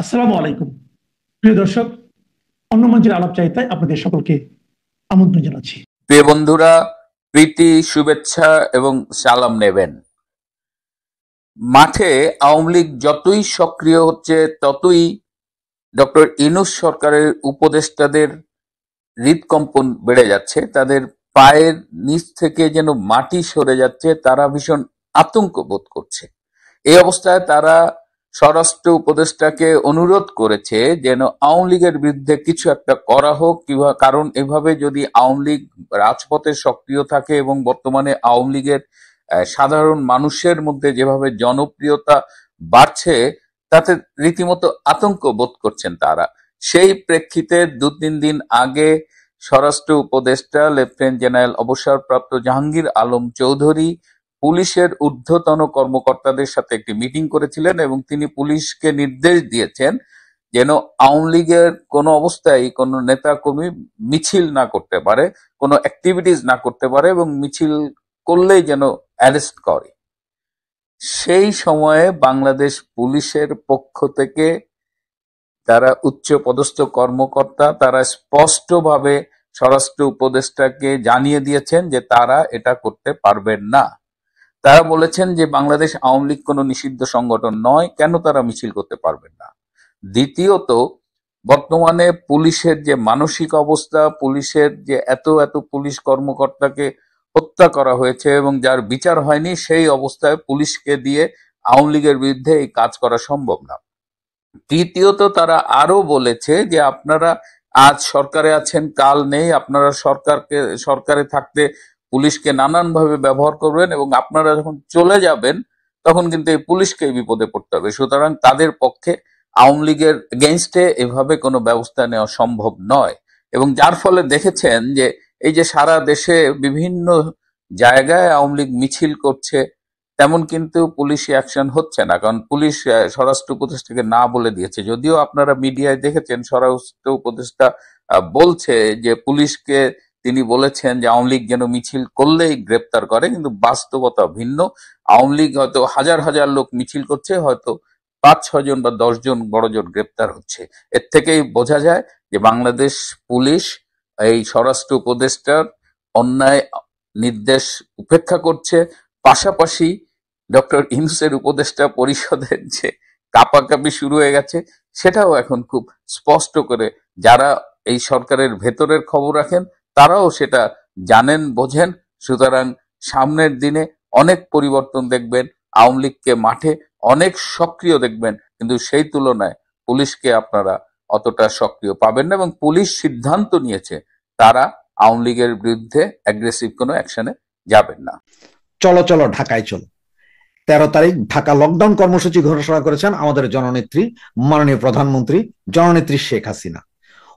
আসসালামু আলাইকুম প্রিয় দর্শক, অন্য মঞ্চের আলাপচারিতায় আপনাদের সকলকে আমন্ত্রণ জানাচ্ছি। প্রিয় বন্ধুরা, প্রীতি, শুভেচ্ছা এবং সালাম নেবেন। মাঠে আওয়ামী লীগ যতই সক্রিয় হচ্ছে ততই ডক্টর ইউনূস সরকারের উপদেষ্টাদের হৃদকম্পন বেড়ে যাচ্ছে। তাদের পায়ের নিচ থেকে যেন মাটি সরে যাচ্ছে, তারা ভীষণ আতঙ্ক বোধ করছে। এই অবস্থায় তারা স্বরাষ্ট্র উপদেষ্টাকে অনুরোধ করেছে যেন আওয়ামী লীগের বিরুদ্ধে কিছু একটা করা হোক, কারণ এভাবে যদি আওয়ামী লীগ রাজপথে সক্রিয় থাকে এবং বর্তমানে আওয়ামী লীগের সাধারণ মানুষের মধ্যে যেভাবে জনপ্রিয়তা বাড়ছে, তাতে রীতিমতো আতঙ্ক বোধ করছেন তারা। সেই প্রেক্ষিতে ২-৩ দিন আগে স্বরাষ্ট্র উপদেষ্টা লেফটেন্যান্ট জেনারেল অবসরপ্রাপ্ত জাহাঙ্গীর আলম চৌধুরী পুলিশের ঊর্ধ্বতন কর্মকর্তাদের সাথে একটি মিটিং করেছিলেন এবং তিনি পুলিশকে নির্দেশ দিয়েছেন যেন আওয়ামী লীগের কোনো অবস্থায় কোনো নেতা কর্মী মিছিল না করতে পারে, কোনো অ্যাক্টিভিটিস না করতে পারে এবং মিছিল করলেই যেন অ্যারেস্ট করে। সেই সময়ে বাংলাদেশ পুলিশের পক্ষ থেকে যারা উচ্চ পদস্থ কর্মকর্তা, তারা স্পষ্টভাবে স্বরাষ্ট্র উপদেষ্টাকে জানিয়ে দিয়েছেন যে তারা এটা করতে পারবেন না। তারা বলেছেন যে বাংলাদেশ আওয়ামী লীগ কোনো নিষিদ্ধ সংগঠন নয়, কেন তারা মিছিল করতে পারবেন না। দ্বিতীয়ত, বর্তমানে পুলিশের যে মানসিক অবস্থা, পুলিশের যে এত এত পুলিশ কর্মকর্তাকে হত্যা করা হয়েছে এবং যার বিচার হয়নি, সেই অবস্থায় পুলিশকে দিয়ে আওয়ামী লীগের বিরুদ্ধে এই কাজ করা সম্ভব না। তৃতীয়ত, তারা আরো বলেছে যে আপনারা আজ সরকারে আছেন, কাল নেই, আপনারা সরকারে থাকতে পুলিশকে নানানভাবে ব্যবহার করবেন এবং আপনারা যখন চলে যাবেন তখন কিন্তু এই পুলিশকে বিপদে পড়তে হবে। সুতরাং তাদের পক্ষে আওয়ামী লীগের এগেইনস্টে এভাবে কোনো ব্যবস্থা নেওয়া সম্ভব নয়। এবং যার ফলে দেখেছেন যে এই যে সারা দেশে বিভিন্ন জায়গায় আওয়ামী লীগ মিছিল করছে, তেমন কিন্তু পুলিশি অ্যাকশন হচ্ছে না, কারণ পুলিশ স্বরাষ্ট্র উপদেষ্টাকে না বলে দিয়েছে। যদিও আপনারা মিডিয়ায় দেখেছেন স্বরাষ্ট্র উপদেষ্টা বলছে যে পুলিশকে তিনি বলেছেন যে আওয়ামী লীগ যেন মিছিল করলেই গ্রেপ্তার করে, কিন্তু বাস্তবতা ভিন্ন। আওয়ামী লীগ হয়তো হাজার হাজার লোক মিছিল করছে, হয়তো ৫-৬ জন বা ১০ জন বড়জোর গ্রেপ্তার হচ্ছে। এর থেকেই বোঝা যায় যে বাংলাদেশ পুলিশ এই স্বরাষ্ট্র উপদেষ্টার অন্যায় নির্দেশ উপেক্ষা করছে। পাশাপাশি ডক্টর ইউনূসের উপদেষ্টা পরিষদের যে কাঁপাকাঁপি শুরু হয়ে গেছে, সেটাও এখন খুব স্পষ্ট করে যারা এই সরকারের ভেতরের খবর রাখেন তারাও সেটা জানেন, বোঝেন। সুতরাং সামনের দিনে অনেক পরিবর্তন দেখবেন, আওয়ামী লীগকে মাঠে অনেক সক্রিয় দেখবেন, কিন্তু সেই তুলনায় পুলিশকে আপনারা অতটা সক্রিয় পাবেন না। এবং পুলিশ সিদ্ধান্ত নিয়েছে তারা আওয়ামী লীগের বিরুদ্ধে অ্যাগ্রেসিভ কোনো অ্যাকশনে যাবেন না। চলো চলো ঢাকায় চলো। 13 তারিখ ঢাকা লকডাউন কর্মসূচি ঘোষণা করেছেন আমাদের জননেত্রী, মাননীয় প্রধানমন্ত্রী জননেত্রী শেখ হাসিনা।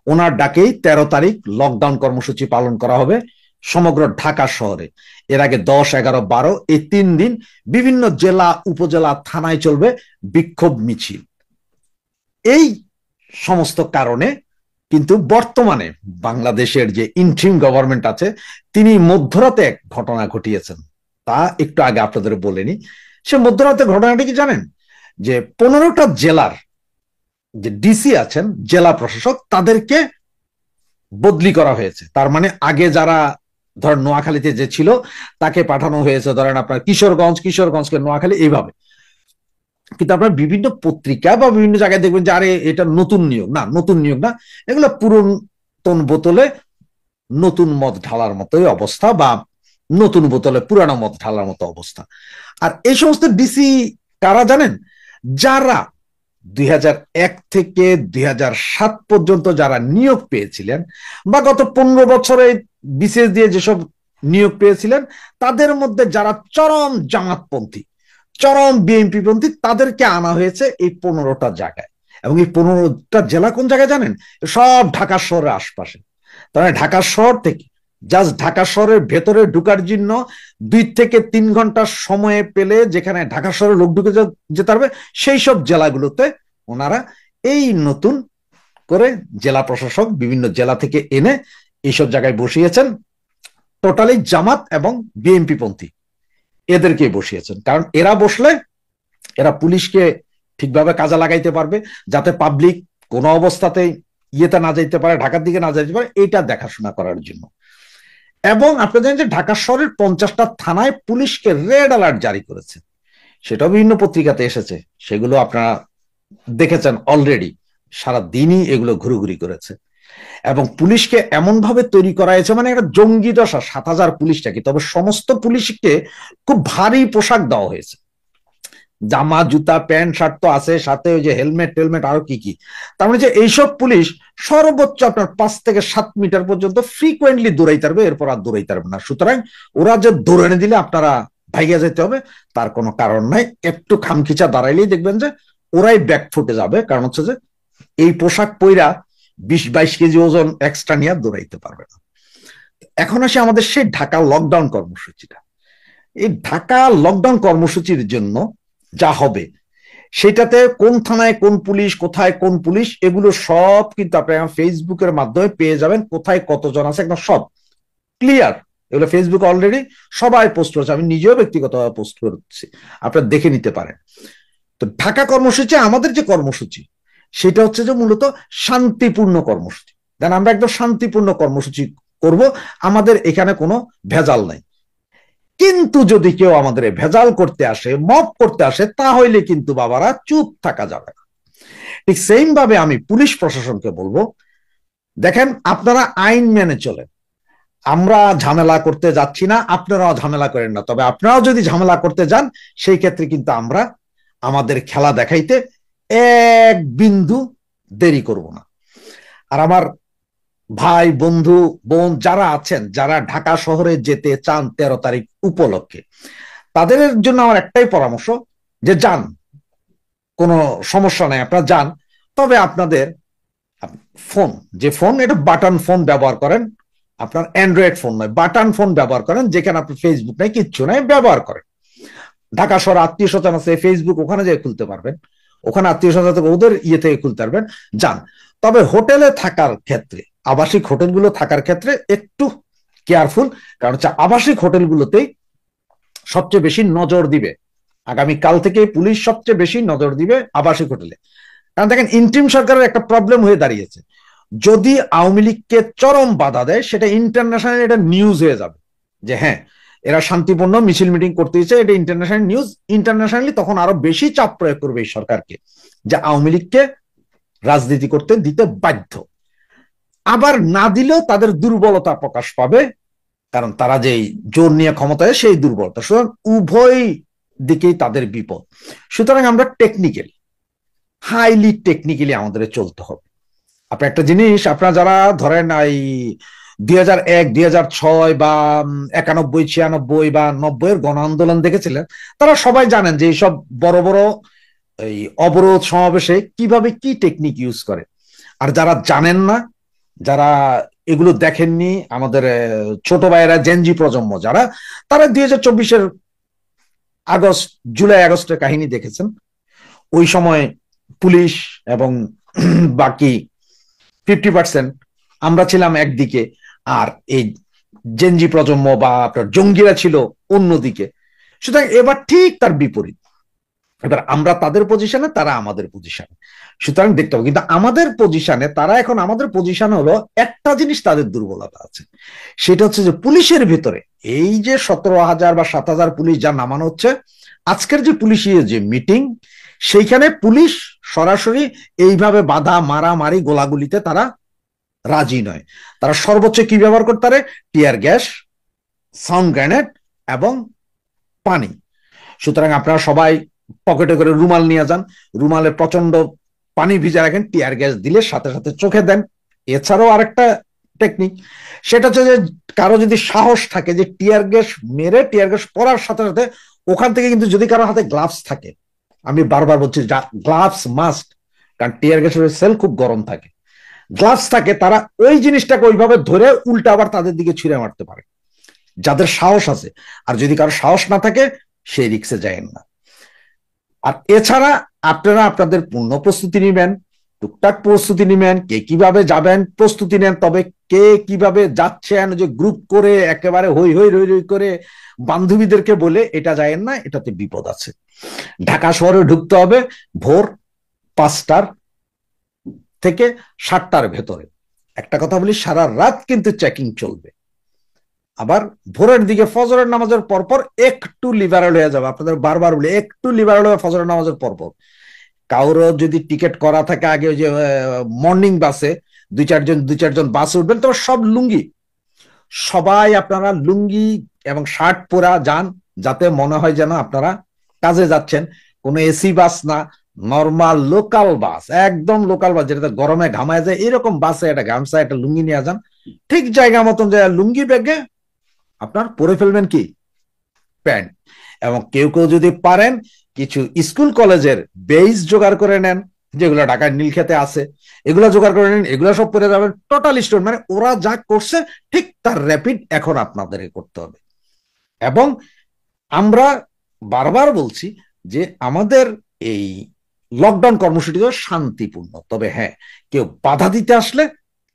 ওনার ডাকেই 13 তারিখ লকডাউন কর্মসূচি পালন করা হবে সমগ্র ঢাকা শহরে। এর আগে 10, 11, 12 এই 3 দিন বিভিন্ন জেলা, উপজেলা, থানায় চলবে বিক্ষোভ মিছিল। এই সমস্ত কারণে কিন্তু বর্তমানে বাংলাদেশের যে ইন্টারিম গভর্নমেন্ট আছে, তিনি মধ্যরাতে এক ঘটনা ঘটিয়েছেন, তা একটু আগে আপনাদের বলেনি। সে মধ্যরাতে ঘটনাটি কি জানেন? যে 15টা জেলার যে ডিসি আছেন, জেলা প্রশাসক, তাদেরকে বদলি করা হয়েছে। তার মানে আগে যারা ধরেন নোয়াখালীতে যে ছিল তাকে পাঠানো হয়েছে ধরেন আপনার কিশোরগঞ্জকে নোয়াখালী, এইভাবে। কিন্তু আপনার বিভিন্ন পত্রিকা বা বিভিন্ন জায়গায় দেখবেন যে আরে এটা নতুন নিয়োগ না, নতুন নিয়োগ না, এগুলো পুরাতন বোতলে নতুন মদ ঢালার মতোই অবস্থা, বা নতুন বোতলে পুরানো মদ ঢালার মতো অবস্থা। আর এই সমস্ত ডিসি কারা জানেন? যারা 2001 থেকে 2007 পর্যন্ত যারা নিয়োগ পেয়েছিলেন, বা গত 15 বছরে বিসিএস দিয়ে যেসব নিয়োগ পেয়েছিলেন, তাদের মধ্যে যারা চরম জামাতপন্থী, চরম বিএনপি পন্থী, তাদেরকে আনা হয়েছে এই 15টা জায়গায়। এবং এই 15টা জেলা কোন জায়গায় জানেন? সব ঢাকা শহরের আশপাশে। তাহলে ঢাকা শহর থেকে জাস্ট ঢাকা শহরের ভেতরে ঢুকার জন্য 2 থেকে 3 ঘন্টা সময় পেলে যেখানে ঢাকা শহরে লোক ঢুকে যেতে পারবে, সেই সব জেলাগুলোতে ওনারা এই নতুন করে জেলা প্রশাসক বিভিন্ন জেলা থেকে এনে এইসব জায়গায় বসিয়েছেন। টোটালি জামাত এবং বিএনপি পন্থী এদেরকে বসিয়েছেন। কারণ এরা বসলে এরা পুলিশকে ঠিকভাবে কাজে লাগাইতে পারবে, যাতে পাবলিক কোনো অবস্থাতেই ইয়েতে না যাইতে পারে, ঢাকার দিকে না যাইতে পারে, এটা দেখাশোনা করার জন্য। এবং আপনি জানেন যে ঢাকা শহরের 50টা থানায় পুলিশকে রেড অ্যালার্ট জারি করেছে, সেটাও বিভিন্ন পত্রিকাতে এসেছে, সেগুলো আপনারা দেখেছেন অলরেডি। সারা দিনই এগুলো ঘুরোঘুরি করেছে এবং পুলিশকে এমন ভাবে তৈরি করা হয়েছে, মানে একটা জঙ্গি দশা। 7,000 পুলিশটাকে, তবে সমস্ত পুলিশকে খুব ভারী পোশাক দেওয়া হয়েছে, জামা জুতা প্যান্ট শার্ট তো আছে, সাথে ওই যে হেলমেট টেলমেট আরো কি কি। তার মানে যে এইসব পুলিশ সর্বোচ্চ আপনার 5 থেকে 7 মিটার পর্যন্ত ফ্রিকুয়েন্টলি দৌড়াইতে পারবে, এরপর আর দৌড়াইতে পারবে না। সুতরাং ওরা যে দৌড়ানে দিলে আপনারা ভাইগা যেতে হবে তার কোনো কারণ নাই। একটু খামখিচা দাঁড়াইলেই দেখবেন যে ওরাই ব্যাক ফুটে যাবে, কারণ হচ্ছে যে এই পোশাক পইরা 20-22 কেজি ওজন এক্সট্রা নিয়ে দৌড়াইতে পারবে না। এখন আসে আমাদের সেই ঢাকা লকডাউন কর্মসূচিটা। এই ঢাকা লকডাউন কর্মসূচির জন্য যা হবে, সেটাতে কোন থানায় কোন পুলিশ, কোথায় কোন পুলিশ, এগুলো সব কিন্তু আপনারা ফেসবুকের মাধ্যমে পেয়ে যাবেন। কোথায় কতজন আছে একদম সব ক্লিয়ার, এগুলো ফেসবুক অলরেডি সবাই পোস্ট করেছে, আমি নিজেও ব্যক্তিগতভাবে পোস্ট করছি, আপনারা দেখে নিতে পারেন। তো ঢাকা কর্মসূচি, আমাদের যে কর্মসূচি, সেটা হচ্ছে যে মূলত শান্তিপূর্ণ কর্মসূচি। দেন আমরা একদম শান্তিপূর্ণ কর্মসূচি করব, আমাদের এখানে কোনো ভেজাল নাই। কিন্তু যদি কেউ আমাদের ভেজাল করতে আসে, মব করতে আসে, তাহলে কিন্তু বাবারা চুপ থাকা যাবে না। ঠিক সেম ভাবে আমি পুলিশ প্রশাসনকে বলবো, দেখেন আপনারা আইন মেনে চলেন, আমরা ঝামেলা করতে যাচ্ছি না, আপনারাও ঝামেলা করেন না। তবে আপনারাও যদি ঝামেলা করতে যান, সেই ক্ষেত্রে কিন্তু আমরা আমাদের খেলা দেখাইতে এক বিন্দু দেরি করব না। আর আমার ভাই বন্ধু বোন যারা আছেন, যারা ঢাকা শহরে যেতে চান 13 তারিখ উপলক্ষে, তাদের জন্য আমার একটাই পরামর্শ যে যান, কোনো সমস্যা নাই, আপনারা যান। তবে আপনাদের ফোন, যে ফোন, এটা বাটন ফোন ব্যবহার করেন, আপনার অ্যান্ড্রয়েড ফোন নয়, বাটন ফোন ব্যবহার করেন, যেখানে আপনার ফেসবুক নাই, কিচ্ছু নাই, ব্যবহার করেন। ঢাকা শহরে আত্মীয় স্বজন আছে, ফেসবুক ওখানে যেয়ে খুলতে পারবেন, ওখানে আত্মীয় স্বজন থেকে ওদের ইয়ে থেকে খুলতে পারবেন, যান। তবে হোটেলে থাকার ক্ষেত্রে, আবাসিক হোটেলগুলো থাকার ক্ষেত্রে একটু কেয়ারফুল, কারণ হচ্ছে আবাসিক হোটেলগুলোতেই সবচেয়ে বেশি নজর দিবে। আগামীকাল থেকে পুলিশ সবচেয়ে বেশি নজর দিবে আবাসিক হোটেলে। কারণ দেখেন, ইন্টিম সরকারের একটা প্রবলেম হয়ে দাঁড়িয়েছে, যদি আওয়ামী লীগকে চরম বাধা দেয়, সেটা ইন্টারন্যাশনাল এটা নিউজ হয়ে যাবে যে হ্যাঁ, এরা শান্তিপূর্ণ মিছিল মিটিং করতে দিচ্ছে, এটা ইন্টারন্যাশনাল নিউজ। ইন্টারন্যাশনালি তখন আরো বেশি চাপ প্রয়োগ করবে এই সরকারকে, যে আওয়ামী লীগকে রাজনীতি করতে দিতে বাধ্য। আবার না দিলেও তাদের দুর্বলতা প্রকাশ পাবে, কারণ তারা যে জোর নিয়ে ক্ষমতায়, সেই দুর্বলতা। সুতরাং উভয় দিকেই তাদের বিপদ। সুতরাং আমরা টেকনিক্যালি, হাইলি টেকনিক্যালি আমাদের চলতে হবে। আপনার একটা জিনিস, আপনারা যারা ধরেন এই 2001, 2006 বা 91, 96 বা 90 গণ আন্দোলন দেখেছিলেন, তারা সবাই জানেন যে এইসব বড় বড় এই অবরোধ সমাবেশে কিভাবে কি টেকনিক ইউজ করে। আর যারা জানেন না, যারা এগুলো দেখেননি, আমাদের ছোট ভাইয়েরা, জেনজি প্রজন্ম যারা, তারা 2024-এর আগস্ট, জুলাই আগস্টের কাহিনী দেখেছেন। ওই সময় পুলিশ এবং বাকি 50% আমরা ছিলাম একদিকে, আর এই জেনজি প্রজন্ম বা আপনার জঙ্গিরা ছিল অন্যদিকে। সুতরাং এবার ঠিক তার বিপরীত, এবার আমরা তাদের পজিশনে, তারা আমাদের পজিশনে। সুতরাং দেখতে হবে, কিন্তু আমাদের পজিশনে, তারা এখন আমাদের পজিশনে হলো একটা জিনিস, তাদের দুর্বলতা আছে, সেটা হচ্ছে যে পুলিশের ভিতরে এই যে 17,000 বা 7,000 পুলিশ যা নামানো হচ্ছে, আজকের যে পুলিশের যে মিটিং, সেইখানে পুলিশ সরাসরি এইভাবে বাধা, মারামারি, গোলাগুলিতে তারা রাজি নয়। তারা সর্বোচ্চ কি ব্যবহার করতে পারে? টিয়ার গ্যাস, সাউন্ড গ্রেনেড এবং পানি। সুতরাং আপনারা সবাই পকেটে করে রুমাল নিয়ে যান, রুমালে প্রচন্ড পানি ভিজা রাখেন, টিয়ার গ্যাস দিলে সাথে সাথে চোখে দেন। এছাড়াও আরেকটা টেকনিক, সেটা হচ্ছে যে কারো যদি সাহস থাকে যে টিয়ার গ্যাস মেরে, টিয়ার গ্যাস পড়ার সাথে সাথে ওখান থেকে কিন্তু, যদি কারো হাতে গ্লাভস থাকে, আমি বারবার বলছি গ্লাভস মাস্ট, কারণ টিয়ার গ্যাসের সেল খুব গরম থাকে, গ্লাভস থাকে, তারা ওই জিনিসটাকে ওইভাবে ধরে উল্টা আবার তাদের দিকে ছুঁড়ে মারতে পারে, যাদের সাহস আছে। আর যদি কারো সাহস না থাকে, সেই রিক্সে যায়েন না। আর এছাড়া আপনারা আপনাদের পূর্ণ প্রস্তুতি নেবেন, টুকটাক প্রস্তুতি নেবেন, কে কিভাবে যাবেন প্রস্তুতি নেন, তবে কে কিভাবে যাচ্ছেন যে গ্রুপ করে একেবারে হই হই রই রই করে বান্ধবীদেরকে বলে এটা যায়েন না, এটাতে বিপদ আছে। ঢাকা শহরে ঢুকতে হবে ভোর 5টার থেকে 7টার ভেতরে। একটা কথা বলি, সারা রাত কিন্তু চেকিং চলবে। আবার ভোরের দিকে ফজরের নামাজের পরপর একটু লিবারেল হয়ে যাবে, আপনাদের বারবার বলি একটু লিবারেল হবে ফজরের নামাজের পরপর। কারো যদি টিকিট করা থাকে আগে ওই যে মর্নিং বাসে দুই চারজন বাসে উঠবেন, তো সব লুঙ্গি, সবাই আপনারা লুঙ্গি এবং শার্ট পরা যান, যাতে মনে হয় যেন আপনারা কাজে যাচ্ছেন। কোনো এসি বাস না, নর্মাল লোকাল বাস, একদম লোকাল বাস, যেটাতে গরমে ঘামায় যায় এরকম বাসে একটা গামছা একটা লুঙ্গি নিয়ে যান। ঠিক জায়গা মতন যায়, লুঙ্গি ব্যাগে আপনার পরে ফেলবেন কি প্যান্ট। এবং কেউ কেউ যদি পারেন কিছু স্কুল কলেজের বেইস জোগাড় করে নেন, যেগুলো ঢাকার নীলক্ষেতে আছে, এগুলো জোগাড় করে নেন, এগুলো সব পরে যাবেন। টোটাল স্টোর, মানে ওরা যা করছে ঠিক তার র্যাপিড এখন আপনাদের করতে হবে। এবং আমরা বারবার বলছি যে আমাদের এই লকডাউন কর্মসূচি শান্তিপূর্ণ, তবে হ্যাঁ কেউ বাধা দিতে আসলে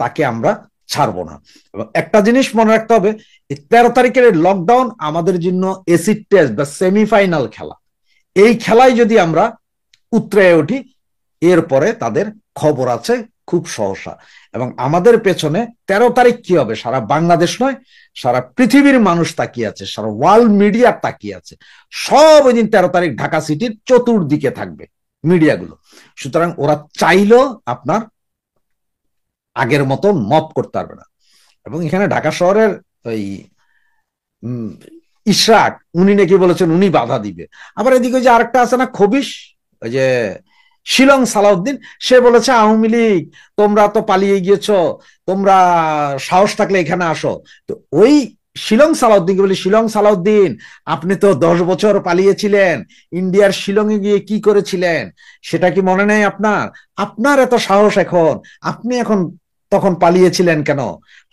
তাকে আমরা ছাড়বো না। এবং একটা জিনিস মনে রাখতে হবে, 13 তারিখের লকডাউন আমাদের জন্য এসিড টেস্ট বা সেমিফাইনাল খেলা। এই খেলায় যদি আমরা উতরে উঠি, এরপরে তাদের খবর আছে খুব সহসা। এবং আমাদের পেছনে 13 তারিখ কি হবে সারা বাংলাদেশ নয়, সারা পৃথিবীর মানুষ তাকিয়ে আছে, সারা ওয়ার্ল্ড মিডিয়া তাকিয়ে আছে। সব ওই দিন 13 তারিখ ঢাকা সিটির চতুর্দিকে থাকবে মিডিয়াগুলো। সুতরাং ওরা চাইলেও আপনার আগের মতো মপ করতে পারবে না। এবং এখানে ঢাকা শহরের ওই ইশরাক, উনি নাকি বলেছেন উনি বাধা দিবে। আবার এদিকে যে আরেকটা আছে না খবিশ, ওই যে শিলং সালাউদ্দিন, সে বলেছে আওয়ামী লীগ তোমরা তো পালিয়ে গিয়েছ, তোমরা সাহস থাকলে এখানে আসো। তো ওই শিলং সালাউদ্দিনকে বলি, শিলং সালাউদ্দিন আপনি তো 10 বছর পালিয়েছিলেন, ইন্ডিয়ার শিলং এ গিয়ে কি করেছিলেন সেটা কি মনে নেই আপনার? আপনার এত সাহস এখন, আপনি এখন তখন পালিয়েছিলেন কেন?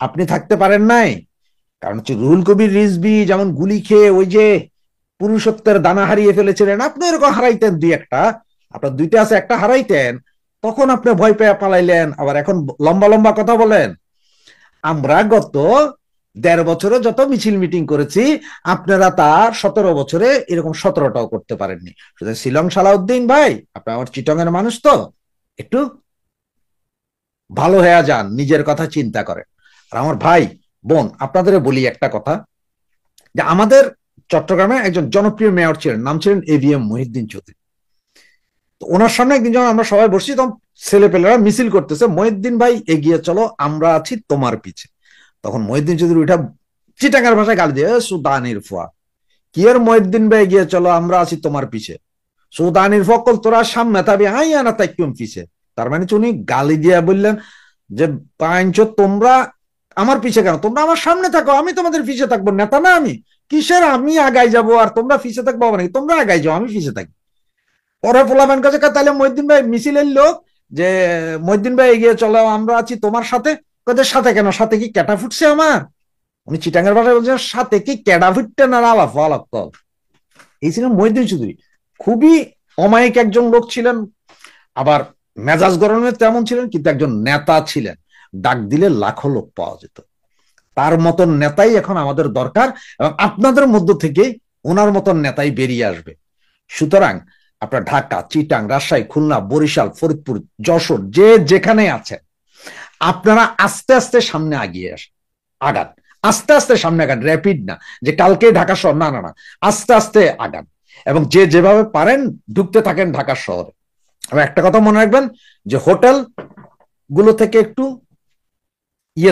আপনি থাকতে পারেন নাই? কারণ হচ্ছে রুহুল কবির রিজভী যেমন গুলি খেয়ে ওই যে পুরুষত্বের দানা হারিয়ে ফেলেছিলেন, আপনি এরকম হারাইতেন দুই একটা, আপনার দুইটা আছে একটা হারাইতেন, তখন আপনি ভয় পেয়ে পালাইলেন। আবার এখন লম্বা লম্বা কথা বলেন। আমরা গত 1.5 বছরে যত মিছিল মিটিং করেছি, আপনারা তার 17 বছরে এরকম 17টাও করতে পারেননি। সুতরাং শিলং সালাউদ্দিন ভাই, আপনি আমার চিটং এর মানুষ, তো একটু ভালো হয়ে যান, নিজের কথা চিন্তা করেন। আর আমার ভাই বোন, আপনাদের বলি একটা কথা, যে আমাদের চট্টগ্রামে একজন জনপ্রিয় মেয়র ছিলেন, নাম ছিলেন AVM মহিউদ্দিন চৌধুরী। তো ওনার সামনে একদিন যখন আমরা সবাই বসছি, তখন ছেলেপেলেরা মিছিল করতেছে, মহিউদ্দিন ভাই এগিয়ে চলো, আমরা আছি তোমার পিছে। তখন মহিউদ্দিন চৌধুরী উঠা চিটাঙ্গার ভাষায় গালি দিয়ে, সুদানির ফুয়া কি এর মহিউদ্দিন ভাই এগিয়ে চলো, আমরা আছি তোমার পিছে, সুদানির ফকল তোরা সামনে থাকবি, আইয়া না তাই কেমন পিছে। তার মানে উনি গালি দিয়ে বললেন যে পাঁচ তোমরা আমার পিছে কেন, তোমরা আমার সামনে থাকো, আমি তোমাদের পিছে থাকবো, নেতা না আমি, কিসের আমি আগাই যাবো আর তোমরা পিছে থাকবো, নাকি তোমরা আগাই যাও আমি পিছে থাকি। পরে পোলাবেন কাছে, তাহলে মহিউদ্দিন ভাই মিছিলের লোক যে মহিউদ্দিন ভাই এগিয়ে চলো, আমরা আছি তোমার সাথে। ওদের সাথে কেন, সাথে কি ক্যাটা ফুটছে আমার? উনি চিটাঙ্গের ভাষায় বলছেন সাথে কি ক্যাডা ফুটতে না আলাপ আলাপ। এই ছিলেন মহিউদ্দিন চৌধুরী, খুবই অমায়িক একজন লোক ছিলেন, আবার মেজাজ গরমে তেমন ছিলেন, কিন্তু একজন নেতা ছিলেন, ডাক দিলে লাখো লোক পাওয়া যেত। তার মতন নেতাই এখন আমাদের দরকার, এবং আপনাদের মধ্য থেকে ওনার মতন নেতাই বেরিয়ে আসবে। সুতরাং আপনার ঢাকা, চিটাং, রাজশাহী, খুলনা, বরিশাল, ফরিদপুর, যশোর, যে যেখানে আছেন, আপনারা আস্তে আস্তে সামনে আগান, আস্তে আস্তে সামনে আগান, র্যাপিড না যে কালকে ঢাকা শহর, না না না, আস্তে আস্তে আগান। এবং যে যেভাবে পারেন ঢুকতে থাকেন ঢাকা শহরে। এবং একটা কথা মনে রাখবেন যে হোটেল গুলো থেকে একটু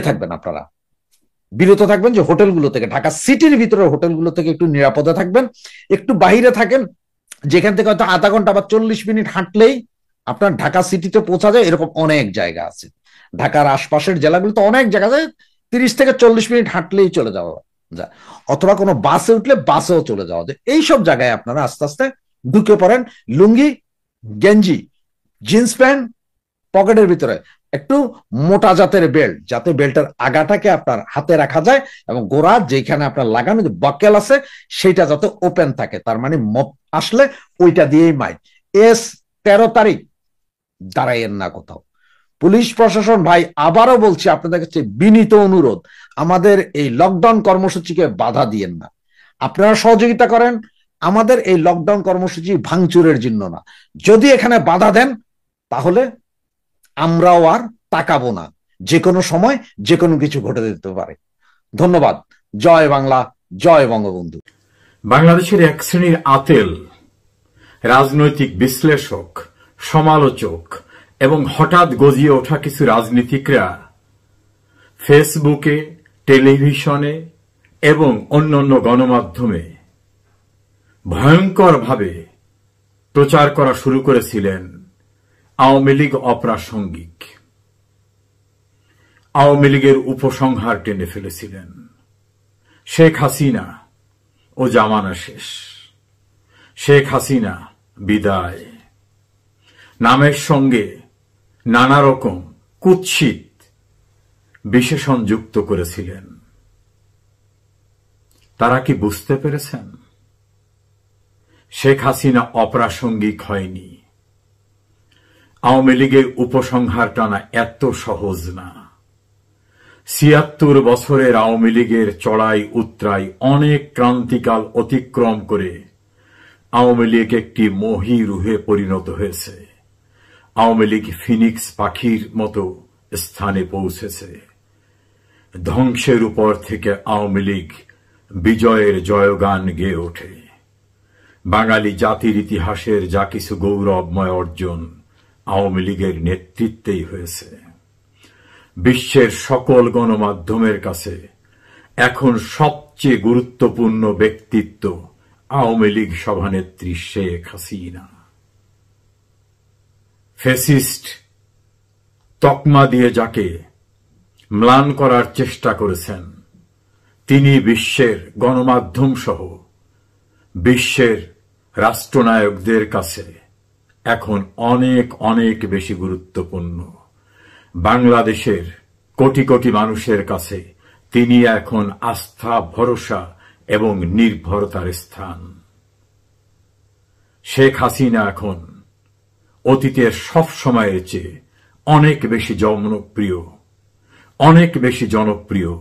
থাকবেন, আপনারা বিরত থাকবেন, যে হোটেলগুলো থেকে, ঢাকা সিটির ভিতরে হোটেলগুলো থেকে একটু নিরাপদে থাকবেন, একটু বাহিরে থাকেন, যেখান থেকে হয়তো আধা ঘন্টা বা 40 মিনিট হাঁটলেই আপনার ঢাকা সিটিতে পৌঁছা যায়। এরকম অনেক জায়গা আছে, ঢাকার আশপাশের জেলাগুলোতে অনেক জায়গা আছে, 30 থেকে 40 মিনিট হাঁটলেই চলে যাওয়া যায়, অথবা কোনো বাসে উঠলে বাসেও চলে যাওয়া যায়। এইসব জায়গায় আপনারা আস্তে আস্তে ঢুকে পড়েন, লুঙ্গি, গেঞ্জি, জিন্স প্যান্ট, পকেটের ভিতরে একটু মোটা জাতের বেল্ট, যাতে বেল্টের আগাটাকে আপনার হাতে রাখা যায়, এবং গোড়া যেখানে আপনার লাগানো যে বাকেল আছে সেটা যাতে ওপেন থাকে, তার মানে মপ আসলে ওইটা দিয়েই মাইট। 13 তারিখ দাঁড়াইয়েন না কোথাও, পুলিশ প্রশাসন ভাই, আবারও বলছি আপনাদের কাছে বিনীত অনুরোধ, আমাদের এই লকডাউন কর্মসূচিকে বাধা দিয়েন না। আপনারা সহযোগিতা করেন, আমাদের এই লকডাউন কর্মসূচি ভাঙচুরের জন্য না। যদি এখানে বাধা দেন তাহলে আমরাও আর তাকাবো না, যে কোনো সময় যে কোনো কিছু ঘটে যেতে পারে। ধন্যবাদ। জয় বাংলা, জয় বঙ্গবন্ধু। বাংলাদেশের এক শ্রেণীর আতেল রাজনৈতিক বিশ্লেষক, সমালোচক এবং হঠাৎ গজিয়ে ওঠা কিছু রাজনীতিকরা ফেসবুকে, টেলিভিশনে এবং অন্যান্য গণমাধ্যমে ভয়ঙ্করভাবে প্রচার করা শুরু করেছিলেন আওয়ামী লীগ অপ্রাসঙ্গিক, আওয়ামী লীগের উপসংহার টেনে ফেলেছিলেন। শেখ হাসিনা ও জামানা শেষ, শেখ হাসিনা বিদায় নামের সঙ্গে নানা রকম কুৎসিত বিশেষণ যুক্ত করেছিলেন। তারা কি বুঝতে পেরেছেন শেখ হাসিনা অপ্রাসঙ্গিক হয়নি? আওয়ামী লীগের উপসংহার টানা এত সহজ না। ৭৬ বছরের আওয়ামী লীগের চড়াই উতরাই অনেক ক্রান্তিকাল অতিক্রম করে আওয়ামী লীগ একটি মহীরুহে পরিণত হয়েছে। আওয়ামী লীগ ফিনিক্স পাখির মতো স্থানে পৌঁছেছে। ধ্বংসের উপর থেকে আওয়ামী লীগ বিজয়ের জয়গান গেয়ে ওঠে। বাঙালি জাতির ইতিহাসের যা কিছু গৌরবময় অর্জন আওয়ামী লীগের নেতৃত্বেই হয়েছে। বিশ্বের সকল গণমাধ্যমের কাছে এখন সবচেয়ে গুরুত্বপূর্ণ ব্যক্তিত্ব আওয়ামী লীগ সভানেত্রী শেখ হাসিনা। ফ্যাসিস্ট তকমা দিয়ে যাকে ম্লান করার চেষ্টা করেছেন, তিনি বিশ্বের গণমাধ্যম সহ বিশ্বের রাষ্ট্রনায়কদের কাছে এখন অনেক অনেক বেশি গুরুত্বপূর্ণ। বাংলাদেশের কোটি কোটি মানুষের কাছে তিনি এখন আস্থা, ভরসা এবং নির্ভরতার স্থান। শেখ হাসিনা এখন অতীতের সব সময়ের চেয়ে অনেক বেশি জনপ্রিয়, অনেক বেশি জনপ্রিয়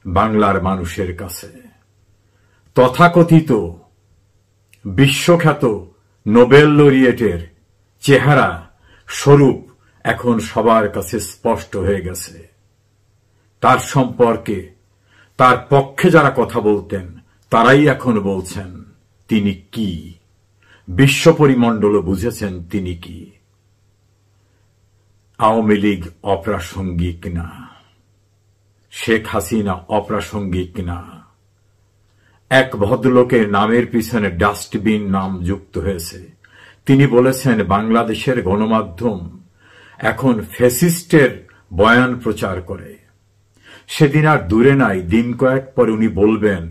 বাংলার মানুষের কাছে। তথাকথিত বিশ্বখ্যাত নোবেল লরিয়েটের চেহারা স্বরূপ এখন সবার কাছে স্পষ্ট হয়ে গেছে। তার সম্পর্কে, তার পক্ষে যারা কথা বলতেন তারাই এখন বলছেন তিনি কি, বিশ্ব পরিমণ্ডলও বুঝেছেন তিনি কি। আওয়ামী লীগ অপ্রাসঙ্গিক না, শেখ হাসিনা অপ্রাসঙ্গিক না। এক ভদ্রলোকের নামের পিছনে ডাস্টবিন নাম যুক্ত হয়েছে। তিনি বলেছেন বাংলাদেশের গণমাধ্যম এখন ফ্যাসিস্টের বয়ান প্রচার করে। সেদিন আর দূরে নাই, দিন কয়েক পরে উনি বলবেন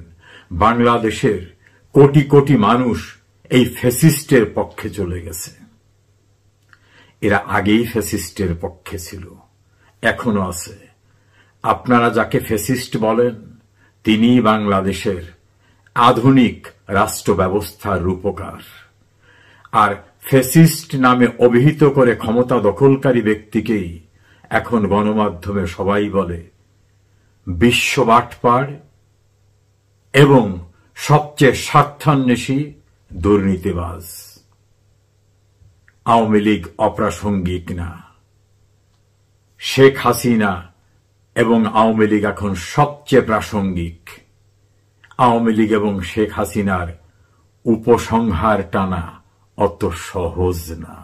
বাংলাদেশের কোটি কোটি মানুষ এই ফ্যাসিস্টের পক্ষে চলে গেছে। এরা আগেই ফ্যাসিস্টের পক্ষে ছিল, এখনো আছে। আপনারা যাকে ফ্যাসিস্ট বলেন তিনি বাংলাদেশের আধুনিক রাষ্ট্র ব্যবস্থার রূপকার। আর ফ্যাসিস্ট নামে অভিহিত করে ক্ষমতা দখলকারী ব্যক্তিকেই এখন গণমাধ্যমে সবাই বলে বিশ্ব বাটপার এবং সবচেয়ে স্বার্থান্বেষী দুর্নীতিবাজ। আওয়ামী লীগ অপ্রাসঙ্গিক না, শেখ হাসিনা এবং আওয়ামী লীগ এখন সবচেয়ে প্রাসঙ্গিক। আওয়ামী লীগ এবং শেখ হাসিনার উপসংহার টানা অত সহজ না।